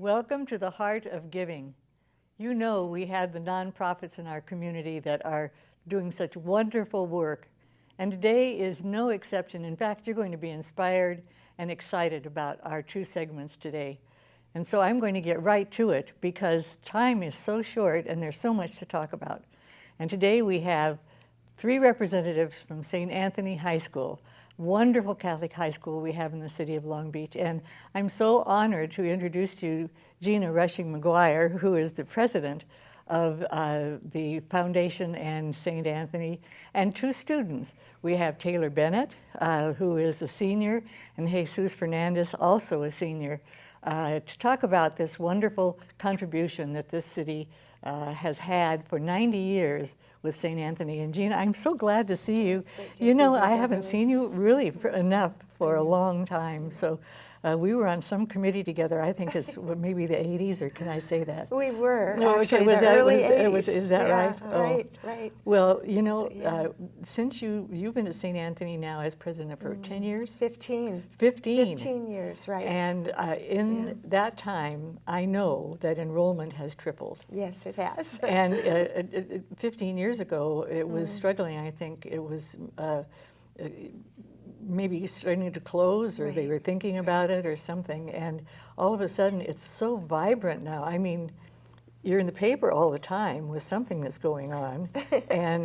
Welcome to the Heart of Giving. You know we have the nonprofits in our community that are doing such wonderful work, and today is no exception. In fact, you're going to be inspired and excited about our two segments today. And so I'm going to get right to it because time is so short and there's so much to talk about. And today we have three representatives from St. Anthony High School, wonderful Catholic high school we have in the city of Long Beach. And I'm so honored to introduce to you Gina Rushing McGuire, who is the president of the foundation and St. Anthony, and two students. We have Taylor Bennett, who is a senior, and Jesus Fernandez, also a senior, to talk about this wonderful contribution that this city has had for 90 years with St. Anthony. And Gina, I'm so glad to see you. You know, I haven't seen you really enough for a long time. So we were on some committee together, I think it's maybe the 80s, or can I say that? We were, No, actually, was the that, early was, 80s. Is that yeah, right? Right, right. Well, you know, since you've been at St. Anthony now as president for 10 years? 15. 15. 15 years, right. And in that time, I know that enrollment has tripled. Yes, it has. And 15 years ago, it was struggling. I think it was maybe starting to close, or they were thinking about it or something. And all of a sudden, it's so vibrant now. I mean, you're in the paper all the time with something that's going on. And,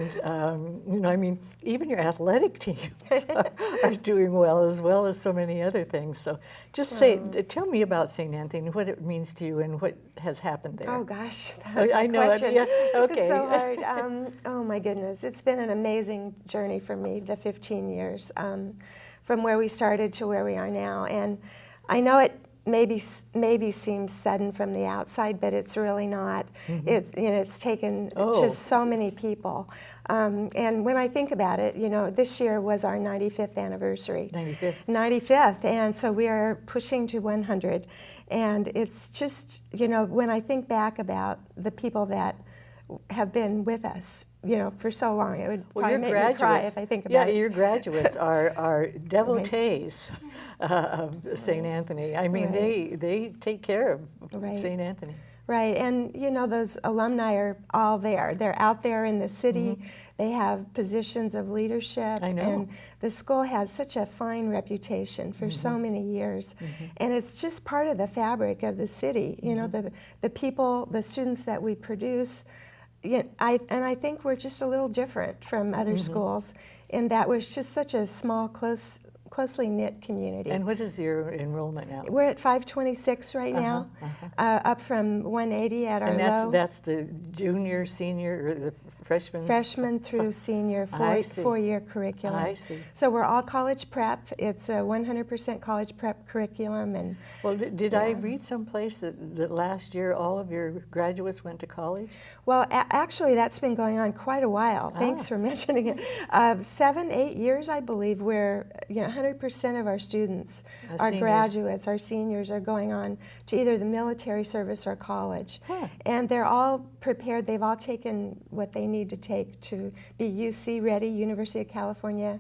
you know, I mean, even your athletic teams are doing well as so many other things. So just tell me about St. Anthony, what it means to you and what has happened there. Oh, gosh. I know question. it. Yeah. Okay. It's so hard. Oh, my goodness. It's been an amazing journey for me, the 15 years, from where we started to where we are now. And I know it maybe seems sudden from the outside, but it's really not. It's, you know, it's taken just so many people. And when I think about it, you know, this year was our 95th anniversary. 95th, and so we are pushing to 100. And it's just, you know, when I think back about the people that have been with us, you know, for so long, it would probably make me cry if I think about it. Yeah, your graduates are devotees of St. Anthony. I mean, they take care of St. Anthony. Right, and you know, those alumni are all there. They're out there in the city. They have positions of leadership. I know. And the school has such a fine reputation for so many years. And it's just part of the fabric of the city. You know, the people, the students that we produce. Yeah, I think we're just a little different from other schools in that we're just such a small, closely knit community. And what is your enrollment now? We're at 526 right now, up from 180 at our low. And that's the junior, senior, or the freshman? Freshman through senior, four-year curriculum. I see. So we're all college prep. It's a 100% college prep curriculum. And well, did I read someplace that last year all of your graduates went to college? Well, actually, that's been going on quite a while. Thanks for mentioning it. 7, 8 years, I believe, where 100% of our students, our graduates, our seniors, are going on to either the military service or college. And they're all prepared. They've all taken what they need to take to be UC ready, University of California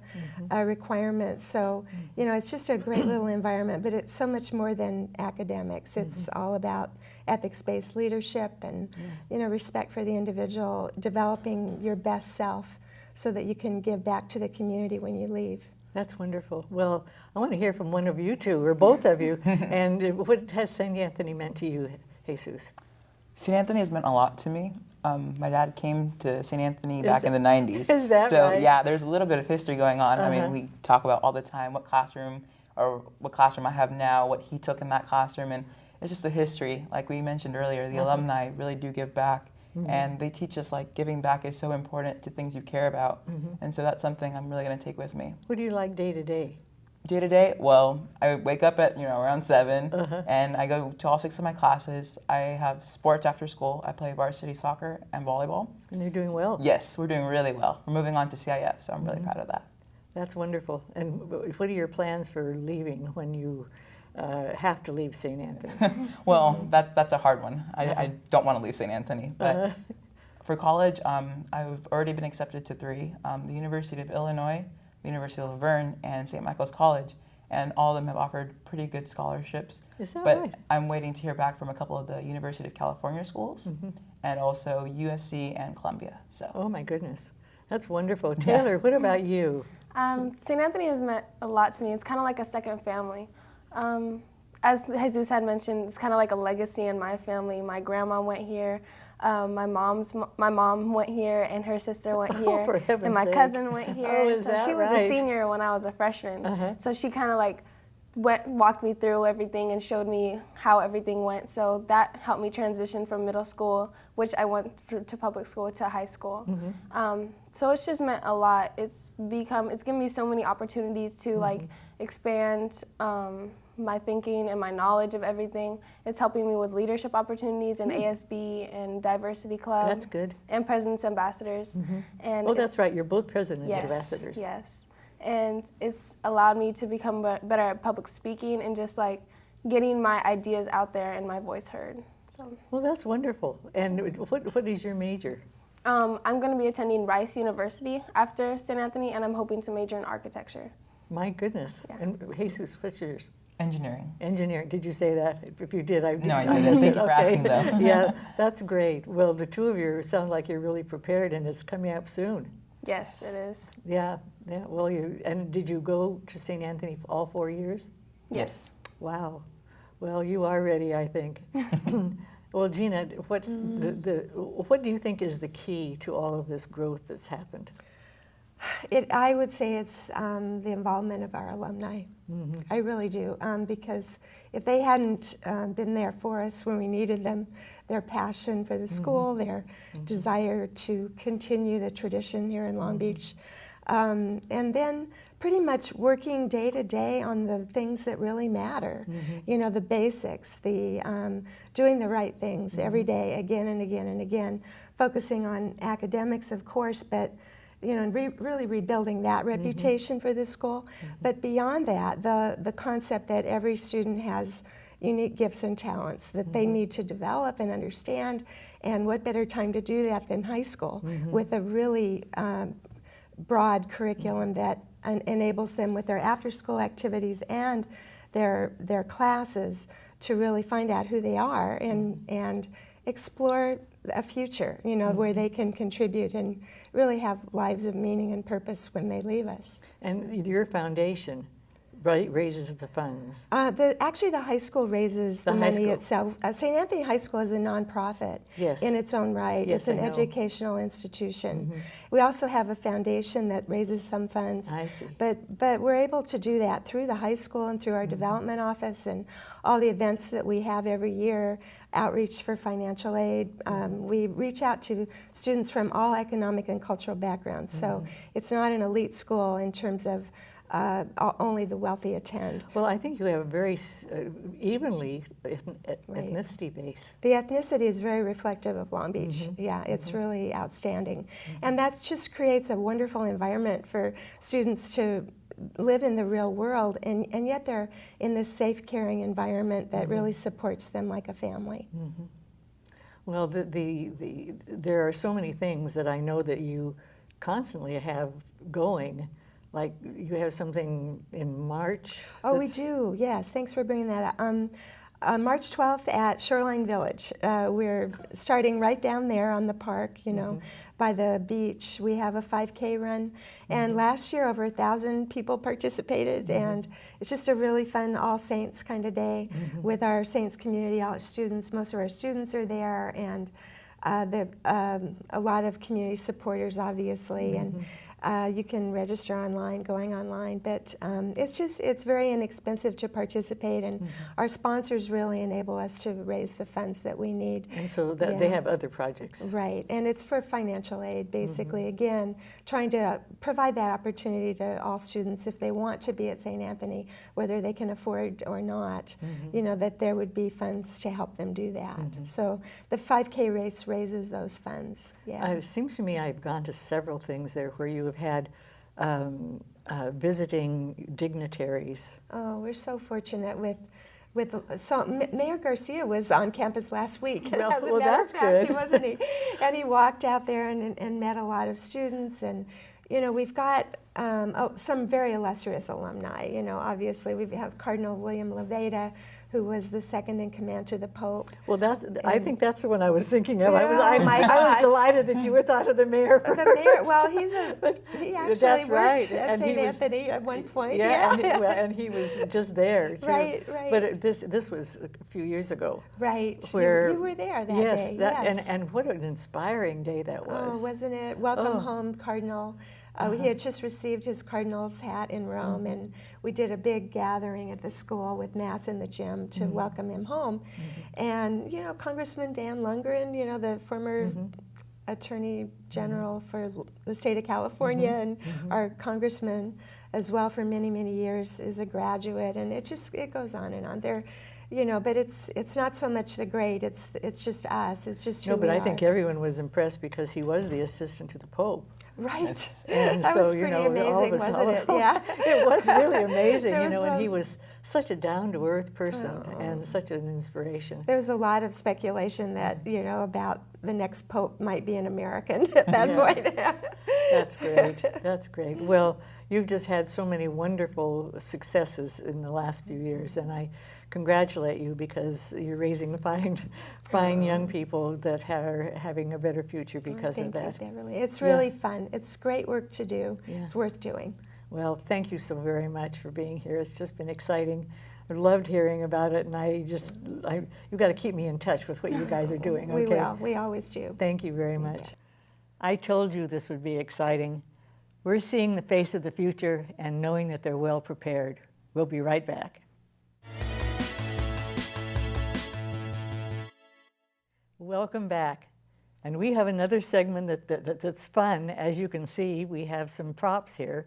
requirements. So, you know, it's just a great little environment, but it's so much more than academics. It's all about ethics-based leadership and, you know, respect for the individual, developing your best self so that you can give back to the community when you leave. That's wonderful. Well, I want to hear from one of you two, or both of you, and what has St. Anthony meant to you, Jesus? St. Anthony has meant a lot to me. My dad came to St. Anthony back in the 90s. Is that so, right? yeah, there's a little bit of history going on. I mean, we talk about all the time what classroom I have now, what he took in that classroom, and it's just the history. Like we mentioned earlier, the alumni really do give back, and they teach us like giving back is so important to things you care about, and so that's something I'm really going to take with me. What do you like day to day? Day to day, well, I wake up at around 7, and I go to all 6 of my classes. I have sports after school. I play varsity soccer and volleyball. And you're doing well. Yes, we're doing really well. We're moving on to CIF, so I'm really proud of that. That's wonderful. And what are your plans for leaving when you have to leave St. Anthony? Well, that's a hard one. I don't want to leave St. Anthony, but for college, I've already been accepted to 3, the University of Illinois, the University of Laverne, and St. Michael's College. and all of them have offered pretty good scholarships. Is that but right? I'm waiting to hear back from a couple of the University of California schools, and also USC and Columbia. So. Oh my goodness, that's wonderful. Taylor, what about you? St. Anthony has meant a lot to me. It's kind of like a second family. As Jesus had mentioned, it's kind of like a legacy in my family. My grandma went here. My mom went here, and her sister went here, for heaven's and my sake. cousin went here. Oh, is so that she was right? a senior when I was a freshman. So she kind of like walked me through everything and showed me how everything went. So that helped me transition from middle school, which I went to public school, to high school. So it's just meant a lot. It's given me so many opportunities to like expand my thinking and my knowledge of everything. It's helping me with leadership opportunities in ASB and Diversity Club. That's good. And President's Ambassadors. And Oh, that's right. You're both presidents yes, ambassadors. Yes. And it's allowed me to become better at public speaking and just like getting my ideas out there and my voice heard. So, Well, that's wonderful. And what is your major? I'm going to be attending Rice University after St. Anthony, and I'm hoping to major in architecture. My goodness. Yes. And Jesus, what's yours? Engineering. Engineering. Did you say that? If you did, I didn't. No, I didn't. Thank you for asking, though. Yeah, that's great. Well, the two of you sound like you're really prepared, and it's coming up soon. Yes, it is. Yeah, yeah. Well, did you go to St. Anthony for all 4 years? Yes. Wow. Well, you are ready, I think. Well, Gina, what do you think is the key to all of this growth that's happened? I would say it's the involvement of our alumni. I really do, because if they hadn't been there for us when we needed them, their passion for the school, their desire to continue the tradition here in Long Beach, and then pretty much working day to day on the things that really matter, you know, the basics, the doing the right things every day, again and again and again, focusing on academics, of course, but you know, and really rebuilding that reputation for this school. But beyond that, the concept that every student has unique gifts and talents that they need to develop and understand, and what better time to do that than high school with a really broad curriculum that enables them with their after-school activities and their classes to really find out who they are and explore a future, you know, where they can contribute and really have lives of meaning and purpose when they leave us. And your foundation raises the funds. Actually, the high school raises the The high money school. itself. St. Anthony High School is a nonprofit Yes. in its own right. Yes, it's an I know. educational institution. We also have a foundation that raises some funds. I see. But we're able to do that through the high school and through our development office and all the events that we have every year, outreach for financial aid. We reach out to students from all economic and cultural backgrounds. So it's not an elite school in terms of only the wealthy attend. Well, I think you have a very evenly ethnicity base. The ethnicity is very reflective of Long Beach. Yeah, it's really outstanding. And that just creates a wonderful environment for students to live in the real world, and yet they're in this safe, caring environment that really supports them like a family. Well, there are so many things that I know that you constantly have going. Like you have something in March. Oh, we do, yes. Thanks for bringing that up. March 12th at Shoreline Village. We're starting right down there on the park, you know, by the beach. We have a 5K run. And last year, over 1,000 people participated. And it's just a really fun All Saints kind of day with our Saints community, all our students. Most of our students are there. And a lot of community supporters, obviously. And you can register online, going online, but it's very inexpensive to participate, and our sponsors really enable us to raise the funds that we need. And so they have other projects. Right, and it's for financial aid, basically. Again, trying to provide that opportunity to all students if they want to be at St. Anthony, whether they can afford or not, you know, that there would be funds to help them do that. So the 5K race raises those funds. Yeah. It seems to me I've gone to several things there where you have had visiting dignitaries. Oh, we're so fortunate Mayor Garcia was on campus last week. Well, As a well, matter of that's fact, good. wasn't he? And he walked out there and met a lot of students. And, you know, we've got some very illustrious alumni. You know, obviously we have Cardinal William Levada, who was the second in command to the Pope. Well, I think that's the one I was thinking of. Oh, my I was gosh. delighted that you were thought of the mayor. The mayor, well, he actually That's worked right. at And he St. was- Anthony at one point. Yeah, and he was just there. Too. Right. But this was a few years ago. Right. Where, you were there that yes, day. Yes. And what an inspiring day that was. Oh, wasn't it? Welcome Oh. home, Cardinal. He had just received his cardinal's hat in Rome, and we did a big gathering at the school with Mass in the gym to welcome him home. And, you know, Congressman Dan Lundgren, you know, the former Attorney General for the state of California and our congressman as well for many, many years, is a graduate, and it goes on and on. You know, but it's not so much the grade, it's just us, it's just who No, we but are. I think everyone was impressed because he was the assistant to the Pope. Right. And That so, was you pretty know, all of amazing, us- wasn't it? Yeah. It was really amazing, There you know, was and a- he was such a down-to-earth person and such an inspiration. There was a lot of speculation that, you know, about the next Pope might be an American at that Yeah. point. That's great. That's great. Well, you've just had so many wonderful successes in the last few years, and I congratulate you because you're raising fine young people that are having a better future because of Thank that. you, Beverly. It's really fun. It's great work to do. Yeah. It's worth doing. Well, thank you so very much for being here. It's just been exciting. I loved hearing about it, and you've got to keep me in touch with what you guys are doing. We okay? will. We always do. Thank you very much. I told you this would be exciting. We're seeing the face of the future and knowing that they're well prepared. We'll be right back. Welcome back. And we have another segment that's fun. As you can see, we have some props here,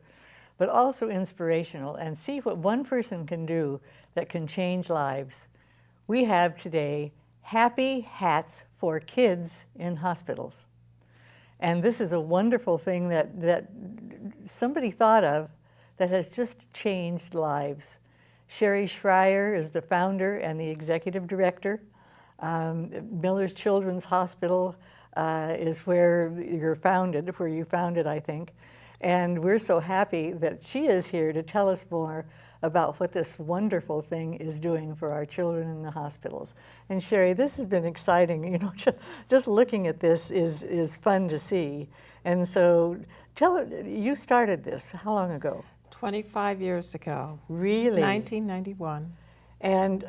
but also inspirational, and see what one person can do that can change lives. We have today Happy Hats for Kids in Hospitals. And this is a wonderful thing that somebody thought of that has just changed lives. Sherry Schreier is the founder and the executive director. Miller's Children's Hospital is where you founded, I think. And we're so happy that she is here to tell us more about what this wonderful thing is doing for our children in the hospitals. And Sherry, this has been exciting. You know, just looking at this is fun to see. And so, you started this how long ago? 25 years ago. Really? 1991. And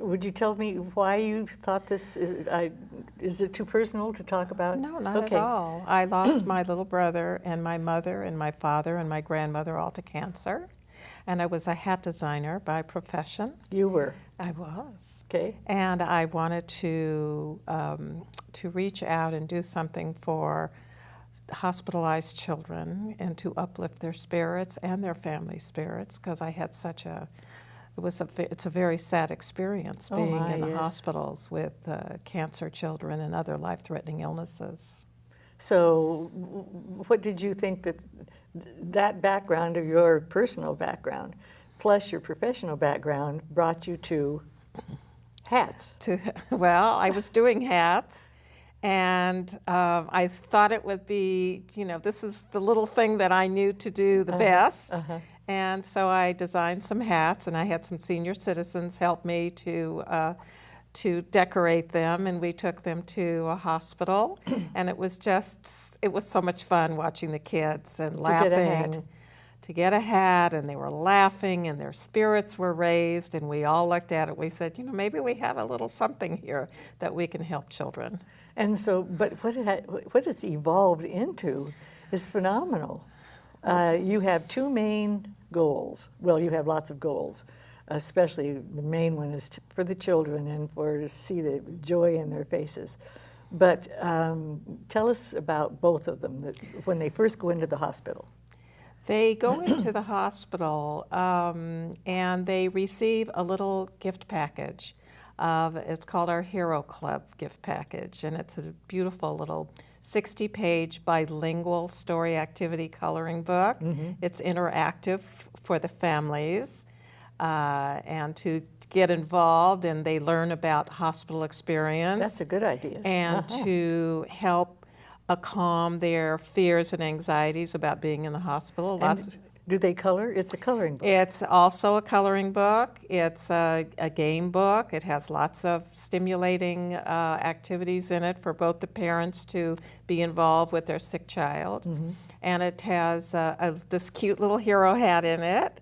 would you tell me why you thought this? Is it too personal to talk about? No, not Okay. at all. I lost my little brother and my mother and my father and my grandmother all to cancer. And I was a hat designer by profession. You were. I was. Okay. And I wanted to reach out and do something for hospitalized children and to uplift their spirits and their family spirits, because I had it's a very sad experience being in the yes. hospitals with cancer children and other life-threatening illnesses. So what did you think that background of your personal background plus your professional background brought you to hats? Well, I was doing hats, and I thought it would be, this is the little thing that I knew to do the best. And so I designed some hats, and I had some senior citizens help me to decorate them, and we took them to a hospital. And it was so much fun watching the kids and laughing. To get a hat, and they were laughing, and their spirits were raised, and we all looked at it. We said, maybe we have a little something here that we can help children. And so, but what it's evolved into is phenomenal. You have two main goals. Well, you have lots of goals, especially the main one is for the children and to see the joy in their faces. But tell us about both of them, when they first go into the hospital. They go into the hospital and they receive a little gift package. It's called our Hero Club gift package, and it's a beautiful little 60-page bilingual story activity coloring book. It's interactive for the families and to get involved, and they learn about hospital experience. That's a good idea. And to help calm their fears and anxieties about being in the hospital. And do they color? It's a coloring book. It's also a coloring book. It's a game book. It has lots of stimulating activities in it for both the parents to be involved with their sick child. And it has this cute little hero hat in it.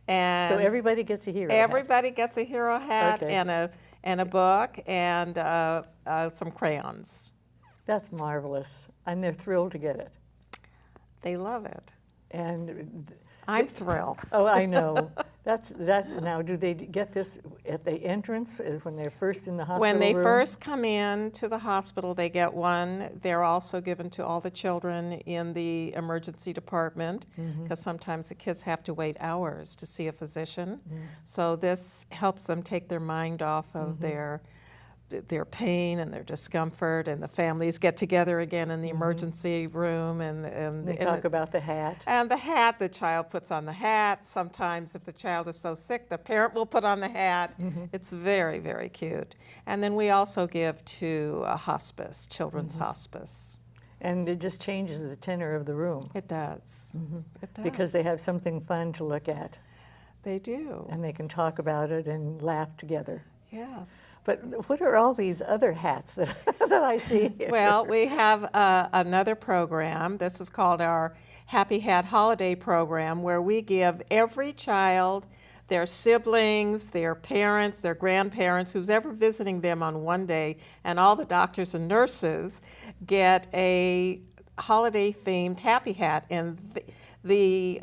And So everybody gets a hero hat. everybody gets a hero hat Okay. and a book and some crayons. That's marvelous. And they're thrilled to get it. They love it. And I'm thrilled. oh, I know. That's that. Now, do they get this at the entrance when they're first in the hospital When they room? first come in to the hospital, they get one. They're also given to all the children in the emergency department because sometimes the kids have to wait hours to see a physician. So this helps them take their mind off of their pain and their discomfort, and the families get together again in the emergency room and They talk about the hat. and the hat, the child puts on the hat. Sometimes if the child is so sick, the parent will put on the hat. It's very, very cute. And then we also give to a hospice, children's hospice. And it just changes the tenor of the room It does. It does. because they have something fun to look at They do. and they can talk about it and laugh together. Yes. But what are all these other hats that, that I see here? Well, we have another program. This is called our Happy Hat Holiday Program, where we give every child, their siblings, their parents, their grandparents, who's ever visiting them on one day, and all the doctors and nurses get a holiday-themed happy hat. And the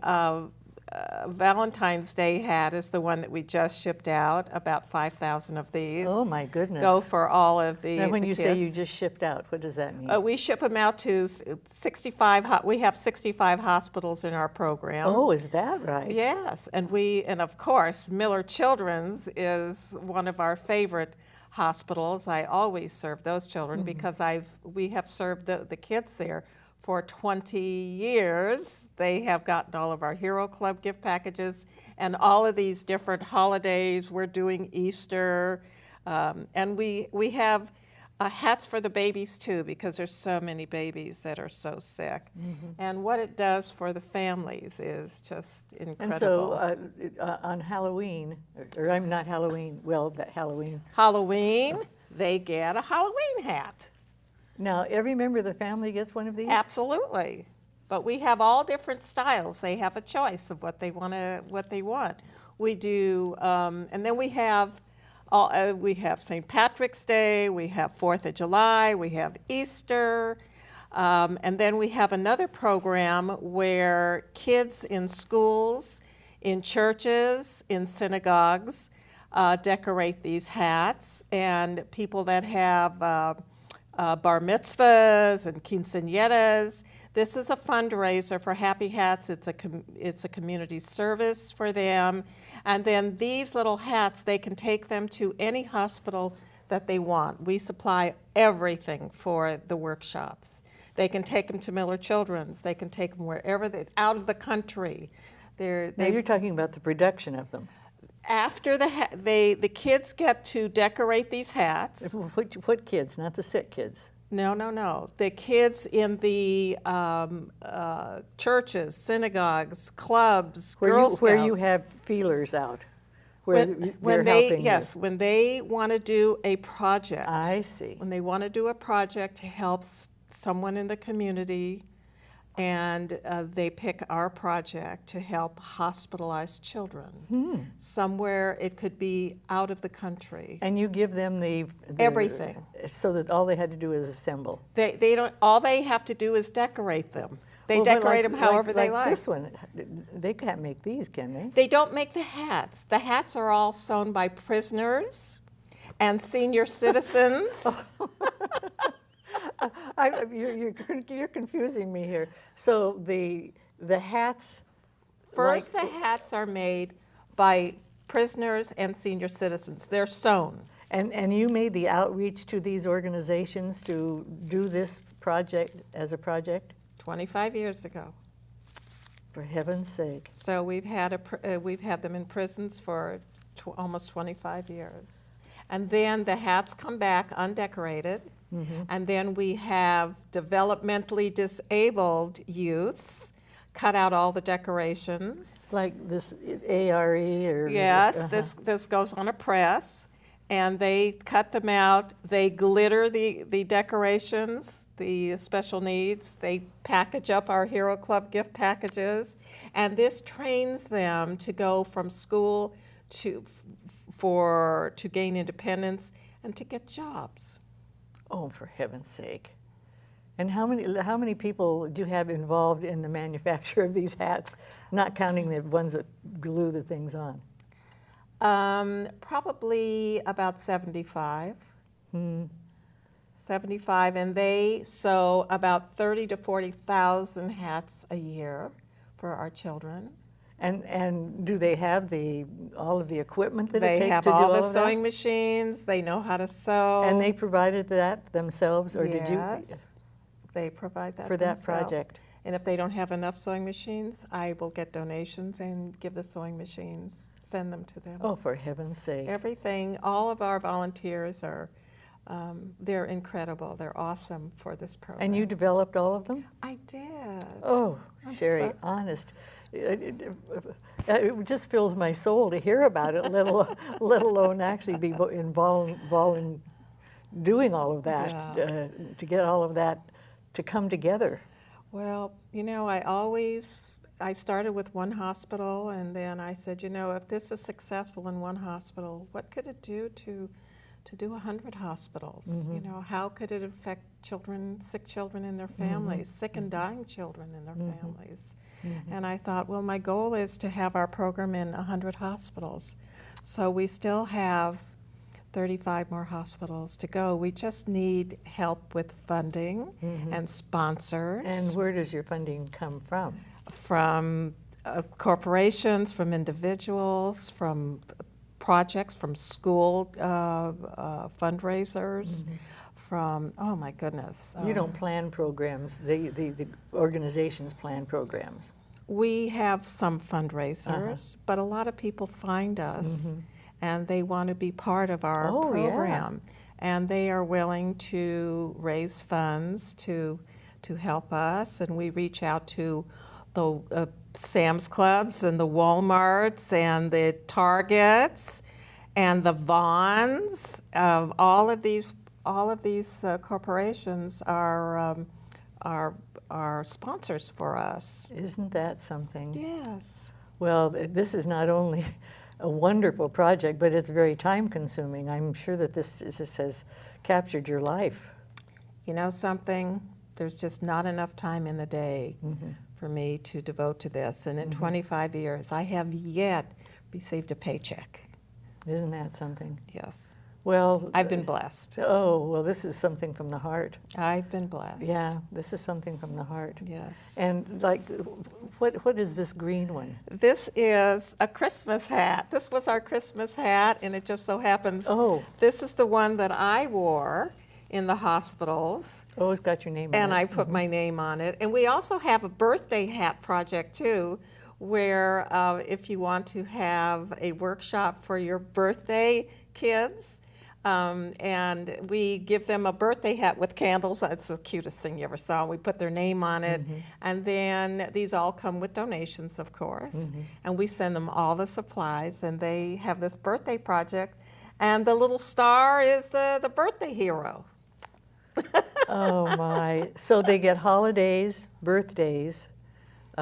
Valentine's Day hat is the one that we just shipped out, about 5,000 of these. Oh my goodness. Go for all of the Now, when the you say you kids. just shipped out, what does that mean? We ship them out to 65, we have 65 hospitals in our program. Oh, is that right? Yes, and of course, Miller Children's is one of our favorite hospitals. I always serve those children because we have served the kids there for 20 years. They have gotten all of our Hero Club gift packages and all of these different holidays. We're doing Easter, and we have hats for the babies too, because there's so many babies that are so sick. And what it does for the families is just incredible. And so on Halloween, or I'm not Halloween, well, that Halloween. Halloween, they get a Halloween hat. Now, every member of the family gets one of these? Absolutely. But we have all different styles. They have a choice of what they want. We do, and then we have St. Patrick's Day, we have 4th of July, we have Easter, and then we have another program where kids in schools, in churches, in synagogues decorate these hats, and people that have bar mitzvahs and quinceañeras. This is a fundraiser for Happy Hats. It's a community service for them. And then these little hats, they can take them to any hospital that they want. We supply everything for the workshops. They can take them to Miller Children's. They can take them wherever out of the country. Now, you're talking about the production of them. After the kids get to decorate these hats. What kids? Not the sick kids. No. The kids in the churches, synagogues, clubs, Girl Scouts. Where you have feelers out. Where when they're helping yes, you. when they want to do a project. I see. When they want to do a project to help someone in the community, and they pick our project to help hospitalized children. Somewhere it could be out of the country. And you give them the Everything. So that all they had to do is assemble. They don't. All they have to do is decorate them. They Well, but decorate them however they like. This one, they can't make these, can they? They don't make the hats. The hats are all sewn by prisoners and senior citizens. You're confusing me here. So the hats. First, the hats are made by prisoners and senior citizens. They're sewn. And you made the outreach to these organizations to do this project as a project? 25 years ago. For heaven's sake. So we've had them in prisons for almost 25 years. And then the hats come back undecorated, And then we have developmentally disabled youths cut out all the decorations. Like this ARE or? Yes, this goes on a press, and they cut them out. They glitter the decorations, the special needs. They package up our Hero Club gift packages, and this trains them to go from school to gain independence and to get jobs. Oh, for heaven's sake. And how many people do you have involved in the manufacture of these hats, not counting the ones that glue the things on? Probably about 75. 75, and they sew about 30 to 40,000 hats a year for our children. And do they have all of the equipment that They it takes have to do all all the of that? sewing machines. They know how to sew. And they provided that themselves, or did you? Yes, they provide that For that themselves. project. And if they don't have enough sewing machines, I will get donations and give the sewing machines, send them to them. Oh, for heaven's sake. Everything, all of our volunteers are, they're incredible. They're awesome for this program. And you developed all of them? I did. Oh, Sherry, so- honest. It just fills my soul to hear about it, let alone actually be involved in doing all of that, Yeah. to get all of that to come together. Well, I started with one hospital, and then I said, if this is successful in one hospital, what could it do to do 100 hospitals? How could it affect sick children and their families, sick and dying children and their families? And I thought, well, my goal is to have our program in 100 hospitals. So we still have 35 more hospitals to go. We just need help with funding and sponsors. And where does your funding come from? From corporations, from individuals, from projects, from school fundraisers, from, oh my goodness. You don't plan programs, the organizations plan programs. We have some fundraisers, but a lot of people find us and they want to be part of our Oh, yeah. program. And they are willing to raise funds to help us, and we reach out to the Sam's Clubs and the Walmarts and the Targets and the Vons. All of these corporations are sponsors for us. Isn't that something? Yes. Well, this is not only a wonderful project, but it's very time-consuming. I'm sure that this has captured your life. You know something? There's just not enough time in the day for me to devote to this. And in 25 years, I have yet received a paycheck. Isn't that something? Yes. Well, I've been blessed. Oh, well, this is something from the heart. I've been blessed. Yeah, this is something from the heart. Yes. And like, what is this green one? This is a Christmas hat. This was our Christmas hat, and it just so happens this is the one that I wore in the hospitals. Oh, it's got your name on it. And I put my name on it. And we also have a birthday hat project, too, where if you want to have a workshop for your birthday kids, and we give them a birthday hat with candles. That's the cutest thing you ever saw. We put their name on it. And then these all come with donations, of course. And we send them all the supplies, and they have this birthday project. And the little star is the birthday hero. Oh, my. So they get holidays, birthdays,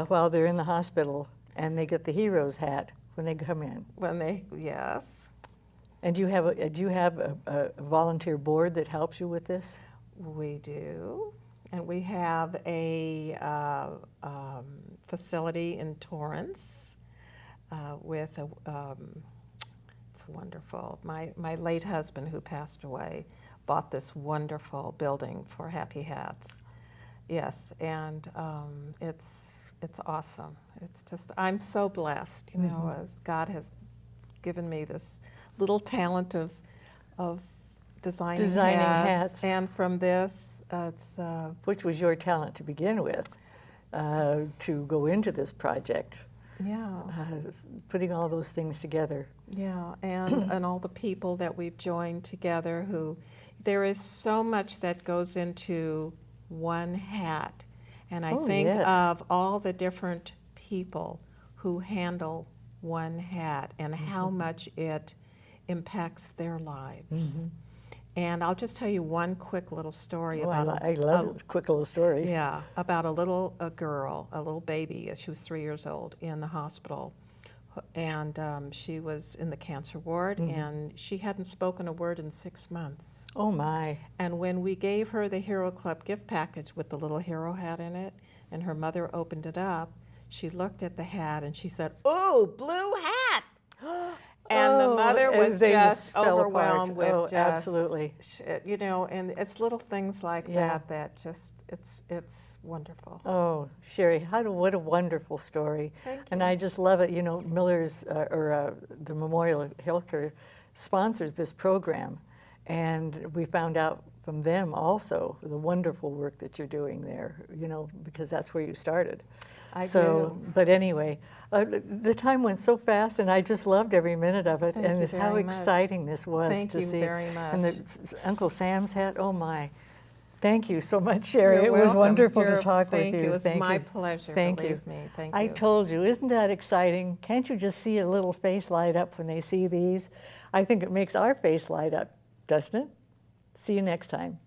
while they're in the hospital, and they get the hero's hat when they come in. Yes. And do you have a volunteer board that helps you with this? We do. And we have a facility in Torrance with it's wonderful. My late husband, who passed away, bought this wonderful building for Happy Hats. Yes, and it's awesome. It's just, I'm so blessed, as God has given me this little talent of designing hats. And from this, it's... Which was your talent to begin with, to go into this project. Yeah. Putting all those things together. Yeah, and all the people that we've joined together who, there is so much that goes into one hat. And I Oh, think yes. of all the different people who handle one hat and how much it impacts their lives. And I'll just tell you one quick little story Oh, about I love quick little stories. yeah, about a girl, a little baby. She was 3 years old in the hospital, and she was in the cancer ward, and she hadn't spoken a word in 6 months. Oh my. And when we gave her the Hero Club gift package with the little hero hat in it, and her mother opened it up, she looked at the hat and she said, "Ooh, blue hat!" And the Oh, mother and was they just fell overwhelmed apart. with Oh, absolutely. you know, and it's little things like Yeah. that just it's wonderful. Oh, Sherry, what a wonderful story. Thank And I just love it. You know, Miller's, the Memorial Healthcare sponsors this program. And we found out from them also the wonderful work that you're doing there, you know, because that's where you started. I So, do. but anyway, the time went so fast, and I just loved every minute of it, Thank and you how very much. exciting this was Thank to you see. very And much. Uncle Sam's hat, oh my. Thank you so much, Sherry. You're it was welcome. wonderful to You're- talk thank with you. you. It's Thank my you. pleasure, Thank believe you. me. Thank I you. told you, isn't that exciting? Can't you just see a little face light up when they see these? I think it makes our face light up, doesn't it? See you next time.